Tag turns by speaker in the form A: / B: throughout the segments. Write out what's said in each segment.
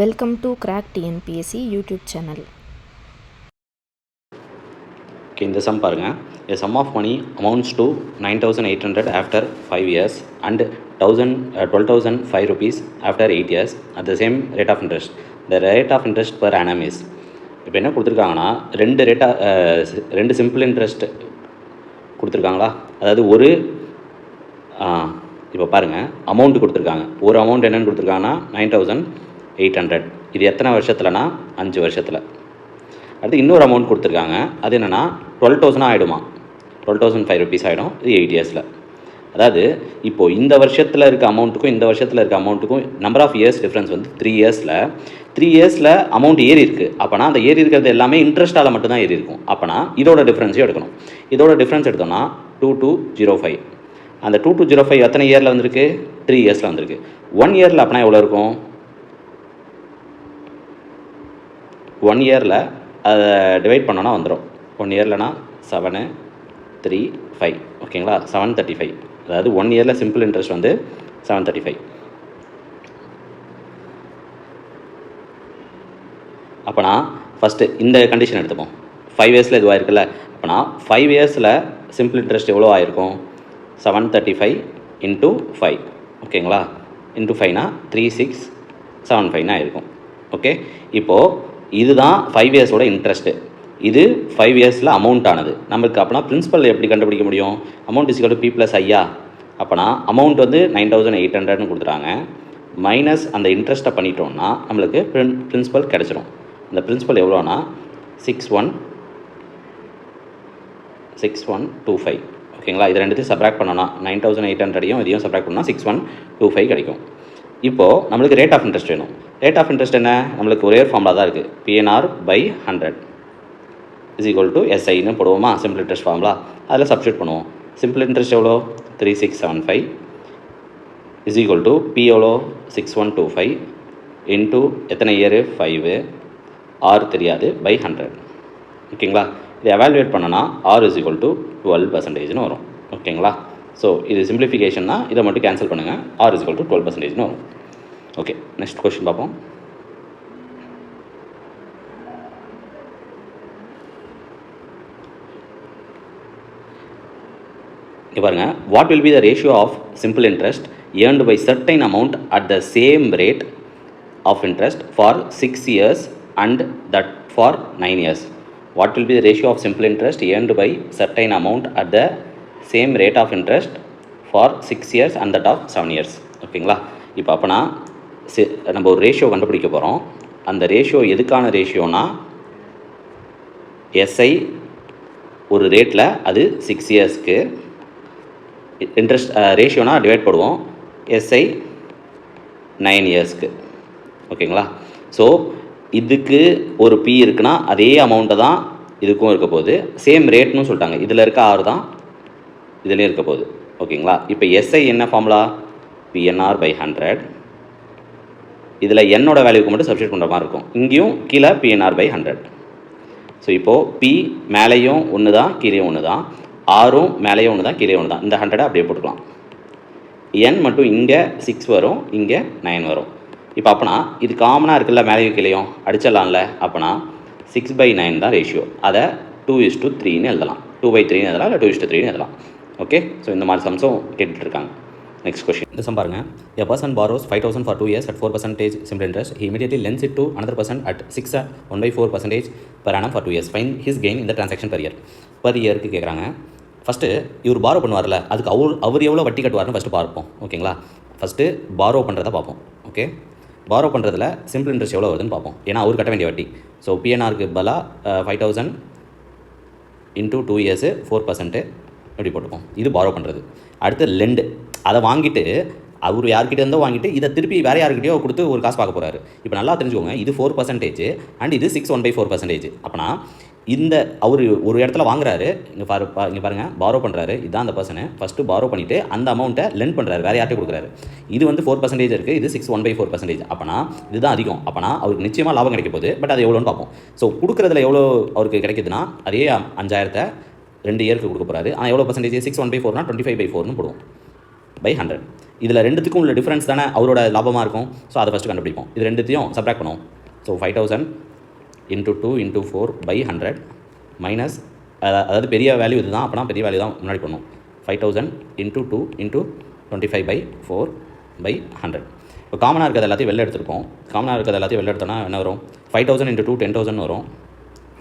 A: Welcome to crack TNPSC YouTube channel.
B: Okay, இந்த sum பாருங்கள். A sum of money amounts to 9,800 after 5 years and 12,005 rupees after 8 years at the same rate of interest. The rate of interest per annum is. இப்போ என்ன கொடுத்துருக்காங்கன்னா ரெண்டு simple interest கொடுத்துருக்காங்களா, அதாவது ஒரு இப்போ பாருங்கள் அமௌண்ட்டு கொடுத்துருக்காங்க. ஒரு அமௌண்ட் என்னென்னு கொடுத்துருக்காங்கன்னா 9,800. இது எத்தனை வருஷத்துலனா 5 வருஷத்தில். அடுத்து இன்னொரு அமௌண்ட் கொடுத்துருக்காங்க, அது என்னென்னா 12,000 ஆகிடுமா, 12,005 rupees ஆகிடும். இது 8 இயர்ஸில். அதாவது இப்போது இந்த வருஷத்தில் இருக்க அமௌண்ட்டுக்கும் இந்த வருஷத்தில் இருக்க அமௌண்ட்டுக்கும் நம்பர் ஆஃப் இயர்ஸ் டிஃப்ரென்ஸ் வந்து 3 இயர்ஸில் அமௌண்ட் ஏறி இருக்குது. அப்போனா அந்த ஏறி இருக்கிறது எல்லாமே இன்ட்ரெஸ்ட்டால் மட்டும்தான் ஏறி இருக்கும். அப்போனா இதோட டிஃப்ரென்ஸையும் எடுக்கணும். இதோட டிஃப்ரென்ஸ் எடுத்தோம்னா 2205. அந்த 2205 எத்தனை இயரில் வந்திருக்கு? 3 இயர்ஸில் வந்திருக்கு. 1 இயரில் அப்படின்னா எவ்வளோ இருக்கும்? 1 இயரில் அதை டிவைட் பண்ணோன்னா வந்துடும். 1 இயர்லனா 7, 3, 5. ஓகேங்களா, 735. அதாவது 1 இயரில் சிம்பிள் இன்ட்ரெஸ்ட் வந்து 735. அப்போனா ஃபஸ்ட்டு இந்த கண்டிஷன் எடுத்துப்போம். 5 இயர்ஸில் இதுவாக இருக்குல்ல, அப்போனா 5 இயர்ஸில் சிம்பிள் இன்ட்ரெஸ்ட் எவ்வளோ ஆயிருக்கும்? 735 இன்ட்டு 5. ஓகேங்களா, இன்ட்டு 5னா 3675 ஆயிருக்கும். ஓகே, இப்போது இதுதான் 5 இயர்ஸோட இன்ட்ரெஸ்ட்டு. இது 5 இயர்ஸில் அமௌண்ட் ஆனது நம்மளுக்கு. அப்போனா பிரின்சிபல் எப்படி கண்டுபிடிக்க முடியும்? Amount is equal to P plus ஐயா. அப்போனா அமௌண்ட் வந்து 9,800ன்னு கொடுத்துட்டாங்க, மைனஸ் அந்த இன்ட்ரெஸ்ட்டை பண்ணிட்டோம்னா நம்மளுக்கு பிரின்சிபல் கிடச்சிடும். அந்த பிரின்சிபல் எவ்வளோனா 6125. ஓகேங்களா, இது ரெண்டுத்தையும் சப்ராக்ட் பண்ணோன்னா 9,800ஐயும் இதையும் சப்ராக்ட் பண்ணால் 6125 கிடைக்கும். இப்போது நம்மளுக்கு ரேட் ஆஃப் இன்ட்ரெஸ்ட் வேணும். ரேட் ஆஃப் இன்ட்ரெஸ்ட் என்ன? நம்மளுக்கு ஒரே ஃபார்முலா தான் இருக்குது. PNR/100 இஸ் ஈக்குவல் டு SIன்னு போடுவோமா, சிம்பிள் இன்ட்ரெஸ்ட் ஃபார்முலா. அதில் சப்ஸ்டியூட் பண்ணுவோம். சிம்பிள் இன்ட்ரெஸ்ட் எவ்வளோ? 3675 இஸ் ஈக்குவல் டு P எவ்வளோ? 6125 இன்ட்டு எத்தனை இயரு? 5. R தெரியாது, பை 100. ஓகேங்களா, இதை எவாலுவேட் பண்ணோன்னா R இஸ் ஈக்குவல் டு 12%ன்னு வரும். ஓகேங்களா, ஸோ இது சிம்பிளிஃபிகேஷன் தான். இதை மட்டும் கேன்சல் பண்ணுங்கள். R இஸ் ஈக்குவல் டு 12%ன்னு வரும். ஓகே, நெக்ஸ்ட் கொஸ்டின் பார்ப்போம். இங்கே பாருங்கள், what will be the ratio of simple interest earned by certain amount at the same rate of interest for 6 years and that for 9 years. What will be the ratio of simple interest earned by certain amount at the same rate of interest for 6 years and that of 7 years. ஓகேங்களா, இப்போ அப்போனா நம்ம ஒரு ratio கண்டுபிடிக்க போகிறோம். அந்த ratio எதுக்கான ரேஷியோனா, SI ஒரு ரேட்டில் அது 6 இயர்ஸ்க்கு இன்ட்ரெஸ்ட் ரேஷியோனா டிவைட் பண்ணுவோம். SI 9 இயர்ஸ்க்கு. ஓகேங்களா, ஸோ இதுக்கு ஒரு P இருக்குன்னா அதே அமௌண்ட்டை தான் இதுக்கும் இருக்க போகுது. சேம் ரேட்னு சொல்லிட்டாங்க. இதில் இருக்க R தான் இதுலேயும் இருக்க போகுது. ஓகேங்களா, இப்போ SI என்ன ஃபார்முலா? PNR/100. இதில் என்னோட வேல்யூக்கு மட்டும் சப்ஸ்டியூட் பண்ணுற மாதிரி இருக்கும். இங்கேயும் கீழே PNR/100. ஸோ இப்போது P மேலேயும் ஒன்று தான், கீழேயும் ஒன்று தான். ஆரும் மேலேயும் ஒன்று தான், கீழே ஒன்று தான். இந்த 100 அப்படியே போட்டுக்கலாம். N மட்டும் இங்கே 6 வரும், இங்கே 9 வரும். இப்போ அப்போனா இது காமனாக இருக்குல்ல, மேலேயும் கீழேயும் அடிச்சிடலாம்ல. அப்போனா 6/9 தான் ரேஷியோ. அதை 2:3ன்னு எழுதலாம். 2/3ன்னு எழுதலாம், இல்லை 2:3ன்னு எழுதலாம். ஓகே, ஸோ இந்த மாதிரி சம்ஸும் கேட்டுட்ருக்காங்க. Next question. இந்த சம் பாருங்கள். A person borrows 5,000 for 2 years at 4% simple interest. He immediately lends it to another person at 6.1/4% per annum for 2 years. Find his gain in the transaction per year. per இயருக்கு கேட்குறாங்க. First இவர் borrow பண்ணுவார்ல, அதுக்கு அவர் எவ்வளோ வட்டி கட்டுவார்னு first பார்ப்போம். ஓகேங்களா, first borrow பண்ணுறதை பார்ப்போம். ஓகே, பாரோ பண்ணுறதுல சிம்பிள் இன்ட்ரெஸ்ட் எவ்வளோ வருதுன்னு பார்ப்போம். ஏன்னா அவர் கட்ட வேண்டிய வட்டி. ஸோ PNRக்கு பதிலாக 5,000 இன்ட்டு 2 இயர்ஸு 4% எப்படி போட்டுப்போம். இது பாரோ பண்ணுறது. அடுத்து லெண்டு, அதை வாங்கிட்டு அவர் யார்கிட்ட இருந்தோ வாங்கிட்டு இதை திருப்பி வேறு யாருக்கிட்டையோ கொடுத்து ஒரு காசு பார்க்க போகிறாரு. இப்போ நல்லா தெரிஞ்சுக்கோங்க, இது 4% அண்ட் இது 6.1/4%. அப்போனா இந்த அவர் ஒரு இடத்துல வாங்குறாரு, இங்கே பாருங்கள் பாரோ பண்ணுறாரு. இதுதான் அந்த பர்சனை. ஃபஸ்ட்டு பாரோ பண்ணிவிட்டு அந்த அமௌண்ட்டை லெண்ட் பண்ணுறாரு, வேறு யார்கிட்ட கொடுக்குறாரு. இது வந்து 4% இருக்குது, இது 6.1/4%. அப்போனா இதுதான் அதிகம். அப்போனா அவருக்கு நிச்சயமாக லாபம் கிடைக்க போகுது. பட் அது எவ்வளோன்னு பார்ப்போம். ஸோ கொடுக்குறதுல எவ்வளோ அவருக்கு கிடைக்குதுன்னா, அதே 5,000 2 இயருக்கு கொடுக்க போகிறாரு. ஆனால் எவ்வளோ பர்சன்டேஜ்? 6.1/4னா 25/4ன்னு போடுவோம், by 100. இதில் ரெண்டுத்துக்கும் உள்ள டிஃப்ரென்ஸ் தானே அவரோட லாபமாக இருக்கும். ஸோ அதை ஃபஸ்ட்டு கண்டுபிடிப்போம். இது ரெண்டுத்தையும் சப்ராக்ட் பண்ணுவோம். ஸோ 5000 இன்ட்டு 2 இன்ட்டு 4/100 மைனஸ், அதாவது பெரிய வேல்யூ இது தான், அப்போனா பெரிய வேல்யூ தான் முன்னாடி பண்ணும். 5000 இன்ட்டு 2 இன்ட்டு 25/4/100. இப்போ காமனாக இருக்கிறது எல்லாத்தையும் வெளில எடுத்துருப்போம். காமனாக இருக்கிறது எல்லாத்தையும் வெளில எடுத்தோன்னா என்ன வரும்? 5000 இன்ட்டு 2 10,000 வரும்.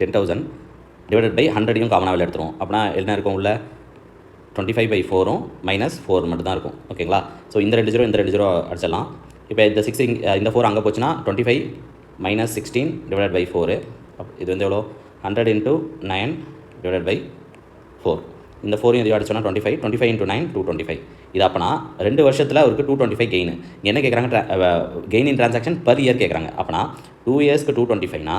B: 10,000 டிவைடட் பை 100 காமனாக வெளில எடுத்துருவோம். அப்படின்னா என்ன இருக்கும்? உள்ள 25/4 மைனஸ் 4 மட்டும் தான் இருக்கும். ஓகேங்களா? ஸோ இந்த 2 0 இந்த 2 0 அடிச்சிடலாம். இப்போ இந்த 6 இந்த 4 அங்கே போச்சுன்னா 25 மைனஸ் 16 டிவைடட் பை 4. இது வந்து எவ்வளோ? 100 இன்ட்டு 9 டிவைடட் பை 4. இந்த 4 இது அடிச்சோன்னா 25 25 இன்ட்டு 9 225. இது அப்போனா 2 வருஷத்தில் அவருக்கு 225 கெயின். என்ன கேட்குறாங்க? கெயின் இன் ட்ரான்சாக்ஷன் பர் இயர் கேட்குறாங்க. அப்போனா 2 இயர்ஸ்க்கு 225னா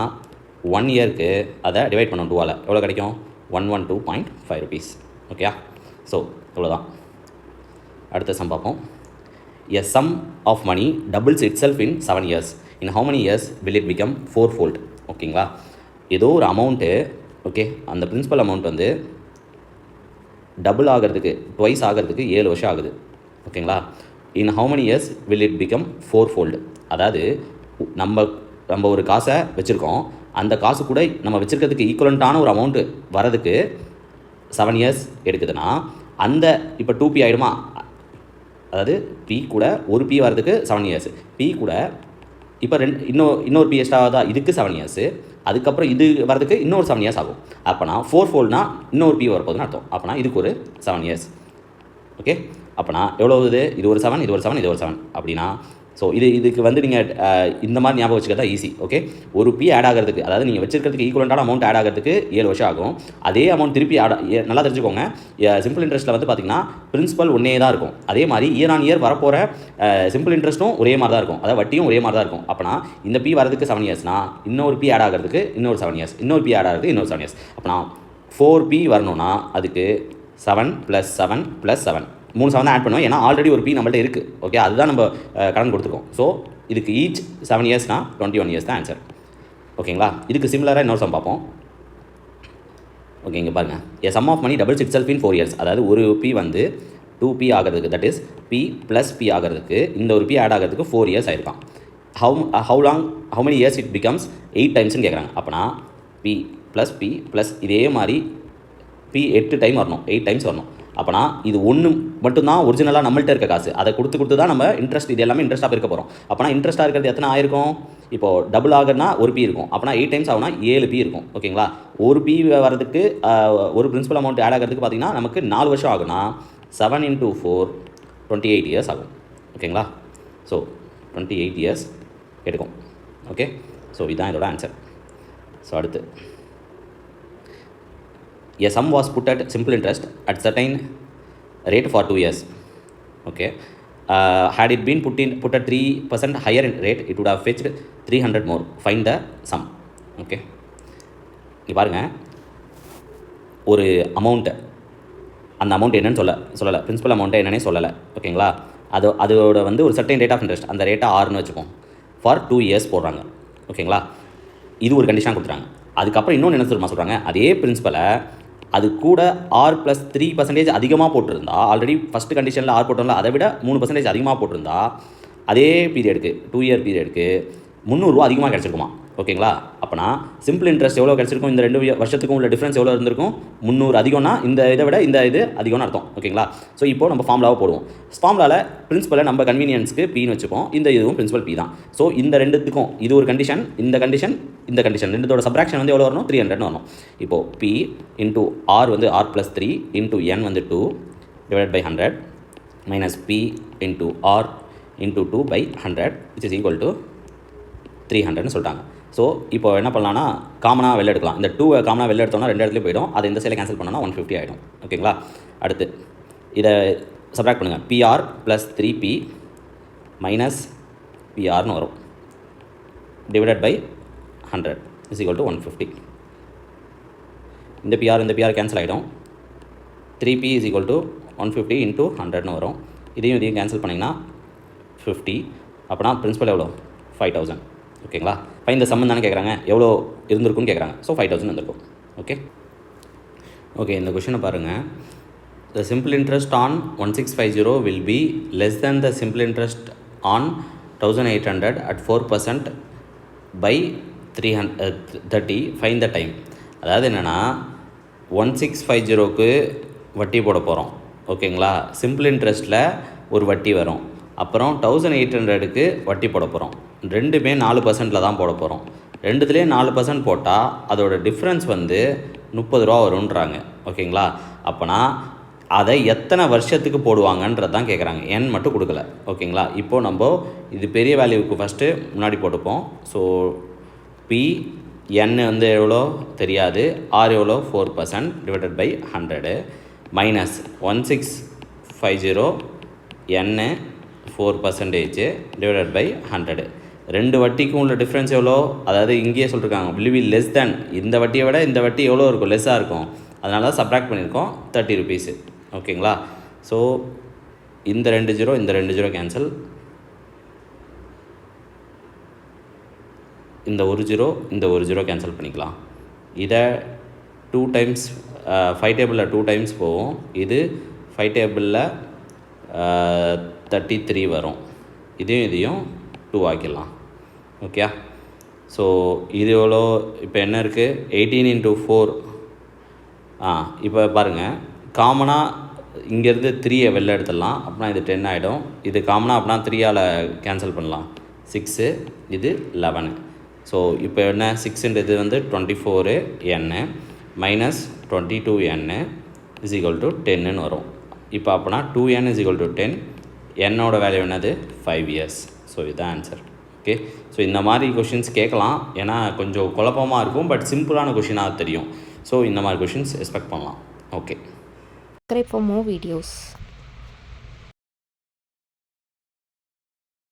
B: 1 இயருக்கு அதை டிவைட் பண்ணணும் 2ஆல். எவ்வளோ கிடைக்கும்? 112.5 rupees. ஓகே, ஸோ இவ்வளோதான். அடுத்த சம் பார்ப்போம். A sum of money doubles itself in 7 years. In how many years will it become 4-fold? ஓகேங்களா? ஏதோ ஒரு அமௌண்ட்டு, ஓகே, அந்த பிரின்சிபல் அமௌண்ட் வந்து டபுள் ஆகிறதுக்கு, ட்வைஸ் ஆகிறதுக்கு 7 வருஷம் ஆகுது. ஓகேங்களா? In how many years will it become 4-fold? அதாவது நம்ம ஒரு காசை வச்சுருக்கோம், அந்த காசு கூட நம்ம வச்சுருக்கிறதுக்கு ஈக்குவலண்ட்டான ஒரு அமௌண்ட்டு வரதுக்கு 7 இயர்ஸ் எடுக்குதுன்னா அந்த இப்போ 2p ஆகிடுமா? அதாவது p கூட ஒரு p வரதுக்கு 7 இயர்ஸ், p கூட இப்போ இன்னொரு p எக்ஸ்ட்ரா ஆகுதா? இதுக்கு 7 இயர்ஸு, அதுக்கப்புறம் இது வரதுக்கு இன்னொரு 7 இயர்ஸ் ஆகும். அப்போனா 4-foldனா இன்னொரு p வரப்போகுதுன்னு அர்த்தம். அப்போனா இதுக்கு ஒரு 7 இயர்ஸ். ஓகே, அப்போனா எவ்வளோ இது? இது ஒரு 7, இது ஒரு 7, இது ஒரு 7 அப்படின்னா ஸோ இதுக்கு வந்து நீங்கள் இந்த மாதிரி ஞாபகம் வச்சுக்கிறதா ஈஸி. ஓகே, ஒரு p ஆட் ஆகிறதுக்கு, அதாவது நீங்கள் வச்சுருக்கிறதுக்கு ஈக்குவலண்டான அமௌண்ட் ஆட் ஆகிறதுக்கு 7 வருஷம் ஆகும். அதே அமௌண்ட் திருப்பி நல்லா தெரிஞ்சுக்கோங்க. சிம்பிள் இன்ட்ரெஸ்ட்டில் வந்து பார்த்திங்கன்னா பிரின்சிபல் ஒன்றே தான் இருக்கும். அதே மாதிரி இயர் ஆன் இயர் வரப்போகிற சிம்பிள் இன்ட்ரெஸ்ட்டும் ஒரே மாதிரி தான் இருக்கும். அதாவது வட்டியும் ஒரே மாதிரி தான் இருக்கும். அப்போனா இந்த p வரதுக்கு 7 இயர்ஸ்னா இன்னொரு p ஆட் ஆகிறதுக்கு இன்னொரு 7 இயர்ஸ், இன்னொரு p ஆட் ஆகிறதுக்கு இன்னொரு 7 இயர்ஸ். அப்போனா 4p வரணும்னா அதுக்கு 7 + 7 + 7 3 7 தான் ஆட் பண்ணுவோம். ஏன்னா ஆல்ரெடி ஒரு p நம்மள்ட்ட இருக்குது. ஓகே, அதுதான் நம்ம கடன் கொடுத்துருக்கோம். ஸோ இதுக்கு ஈச் 7 இயர்ஸ்னால் 21 இயர்ஸ் தான் ஆன்சர். ஓகேங்களா? இதுக்கு சிமிலராக இன்னொரு சம் பார்ப்போம். ஓகே, இங்கே பாருங்கள். a sum of money doubles itself in 4 years. அதாவது ஒரு p வந்து 2p ஆகிறதுக்கு, தட் இஸ் p + p ஆகிறதுக்கு இந்த ஒரு p ஆட் ஆகிறதுக்கு 4 இயர்ஸ் ஆயிருக்கான். how many years it becomes 8 டைம்ஸ்னு கேட்குறாங்க. அப்போனா p + p + இதே மாதிரி p 8 டைம் வரணும், 8 டைம்ஸ் வரணும். அப்போனா இது ஒன்று மட்டும்தான் ஒரிஜினலாக நம்மள்ட்ட இருக்க காசு. அதை கொடுத்து தான் நம்ம இன்ட்ரெஸ்ட், இது எல்லாமே இன்ட்ரெஸ்ட்டாக இருக்க போகிறோம். அப்போனா இன்ட்ரெஸ்ட்டாக இருக்கிறது எத்தனை ஆயிருக்கும்? இப்போது டபுள் ஆகுனா ஒரு p இருக்கும். அப்போனா 8 டைம்ஸ் ஆகுனா 7 p இருக்கும். ஓகேங்களா? ஒரு p வரதுக்கு ஒரு பிரின்சிபல் அமௌண்ட் ஆட் ஆகிறதுக்கு பார்த்திங்கன்னா நமக்கு 4 வருஷம் ஆகுனா 7 × 4 28 இயர்ஸ் ஆகும். ஓகேங்களா? ஸோ 28 இயர்ஸ் எடுக்கும். ஓகே, ஸோ இதுதான் இதோட ஆன்சர். ஸோ அடுத்து, a sum was put at simple interest at certain rate for 2 years. Okay, had it been put at 3% higher rate, it would have fetched 300 more. Find the sum. Okay, இங்கே பாருங்கள், ஒரு amount, அந்த amount என்னன்னு சொல்லலை, principal அமௌண்ட்டை என்னன்னே சொல்லலை. ஓகேங்களா? அதோட வந்து ஒரு சர்டைன் ரேட் ஆஃப் இன்ட்ரெஸ்ட், அந்த ரேட்டை 6ன்னு வச்சுப்போம். ஃபார் 2 இயர்ஸ் போடுறாங்க. ஓகேங்களா? இது ஒரு கண்டிஷனாக கொடுத்துறாங்க. அதுக்கப்புறம் இன்னொன்று என்ன தெரியுமா சொல்கிறாங்க? அதே பிரின்சிபலை அது கூட r + 3% அதிகமாக போட்டிருந்தா, ஆல்ரெடி ஃபஸ்ட்டு கண்டிஷனில் r போட்டோம்ல, அதை விட 3% அதிகமாக போட்டிருந்தா அதே பீரியடுக்கு 2 இயர் பீரியடுக்கு 300 ரூபா அதிகமாக கிடச்சிருக்குமா? ஓகேங்களா? அப்போனா சிம்பிள் இன்ட்ரெஸ்ட் எவ்வளோ கிடச்சிருக்கும்? இந்த 2 வருஷத்துக்கும் உள்ள டிஃப்ரென்ஸ் எவ்வளோ இருந்திருக்கும்? 300 அதிகம்னா இந்த இதை விட இந்த இது அதிகம்னு அர்த்தம். ஓகேங்களா? ஸோ இப்போது நம்ம ஃபார்முலாவை போடுவோம். ஃபார்முலாவில் பிரின்சிபலை நம்ம கன்வீனியன்ஸ்க்கு பின்னு வச்சுப்போம். இந்த இதுவும் பிரின்சிபல் p தான். ஸோ இந்த ரெண்டுத்துக்கும் இது ஒரு கண்டிஷன், இந்த கண்டிஷன் ரெண்டுத்தோட சப்ராக்ஷன் வந்து எவ்வளோ வரணும்? 300 வரணும். இப்போது p இன்ட்டு r வந்து r + 3 இன்ட்டு n வந்து 2 divide by 100 minus p into r into 2/100 which is equal to 300ன்னு சொல்லிட்டாங்க. ஸோ இப்போ என்ன பண்ணலான்னா காமனாக வெளில எடுக்கலாம். இந்த 2 காமனாக வெளில எடுத்தோம்னா 2 இடத்துலையும் போய்டும். அதை இந்த சைடில் கேன்சல் பண்ணோன்னா 150 ஆகிடும். ஓகேங்களா? அடுத்து இதை சப்ராக்ட் பண்ணுங்கள். pr + 3p மைனஸ் prன்னு வரும். Divided by 100 is equal to 150. இந்த pr கேன்சல் ஆகிடும். 3p is equal to 150 × 100ன்னு வரும். இதையும் கேன்சல் பண்ணிங்கன்னா 50. அப்போனா பிரின்சிபல் எவ்வளோ? 5000. ஓகேங்களா? இப்போ இந்த சம்மன் தானே கேட்குறாங்க, எவ்வளோ இருந்திருக்குன்னு கேட்குறாங்க. ஸோ 5000 இருந்திருக்கும். ஓகே, இந்த கொஷினை பாருங்கள். the simple interest on 1650 will be less than the simple interest on 1800 at 4% by 330. Find the time. அதாவது என்னென்னா 1650க்கு வட்டி போட போகிறோம் ஓகேங்களா. சிம்பிள் இன்ட்ரெஸ்ட்டில் ஒரு வட்டி வரும், அப்புறம் 1800க்கு வட்டி போட போகிறோம். ரெண்டுமே 4% தான் போட போகிறோம். ரெண்டுத்துலேயே 4% போட்டால் அதோட டிஃப்ரென்ஸ் வந்து 30 ரூபா வரும்ன்றாங்க ஓகேங்களா. அப்போனா அதை எத்தனை வருஷத்துக்கு போடுவாங்கன்றது தான் கேட்குறாங்க. என் மட்டும் கொடுக்கல ஓகேங்களா. இப்போது நம்ம இது பெரிய வேல்யூவுக்கு ஃபஸ்ட்டு முன்னாடி போட்டுப்போம். ஸோ பி என் வந்து எவ்வளோ தெரியாது, ஆர் எவ்வளோ 4% divided by 100 minus 1650 N 4% divided by 100. ரெண்டு வட்டிக்கும் உள்ள டிஃப்ரென்ஸ் எவ்வளோ, அதாவது இங்கேயே சொல்லியிருக்காங்க will be less than, இந்த வட்டியை விட இந்த வட்டி எவ்வளோ இருக்கும், லெஸ்ஸாக இருக்கும். அதனால தான் சப்ராக்ட் பண்ணியிருக்கோம் 30 rupees ஓகேங்களா. ஸோ இந்த 2 ஜீரோ இந்த 2 ஜீரோ கேன்சல், இந்த 1 ஜீரோ இந்த 1 ஜீரோ கேன்சல் பண்ணிக்கலாம். இதை 2 டைம்ஸ் 5 டேபிளில் 2 டைம்ஸ் போகும். இது 5 டேபிளில் 33 வரும். இதையும் 2 ஆக்கிடலாம் ஓகே. ஸோ இது எவ்வளோ இப்போ என்ன இருக்குது 18 into 4. இப்போ பாருங்கள், காமனாக இங்கேருந்து 3 வெளில எடுத்துடலாம், அப்படின்னா இது 10 ஆகிடும். இது காமனாக அப்படின்னா 3ஆல் கேன்சல் பண்ணலாம். 6 இது 11. ஸோ இப்போ என்ன 6ன்றது வந்து 24 n minus 22 n is equal to 10ன்னு வரும். இப்போ அப்போனா 2n இஸ் ஈக்குவல் டு 10, என்னோட வேல்யூ என்னது 5 years. ஸோ இதுதான் ஆன்சர் ஓகே. ஸோ இந்த மாதிரி கொஷின்ஸ் கேட்கலாம், ஏன்னா கொஞ்சம் குழப்பமாக இருக்கும், பட் சிம்பிளான கொஷினாக தெரியும். ஸோ இந்த மாதிரி கொஷின்ஸ் எக்ஸ்பெக்ட் பண்ணலாம் okay.
A: Subscribe for more videos.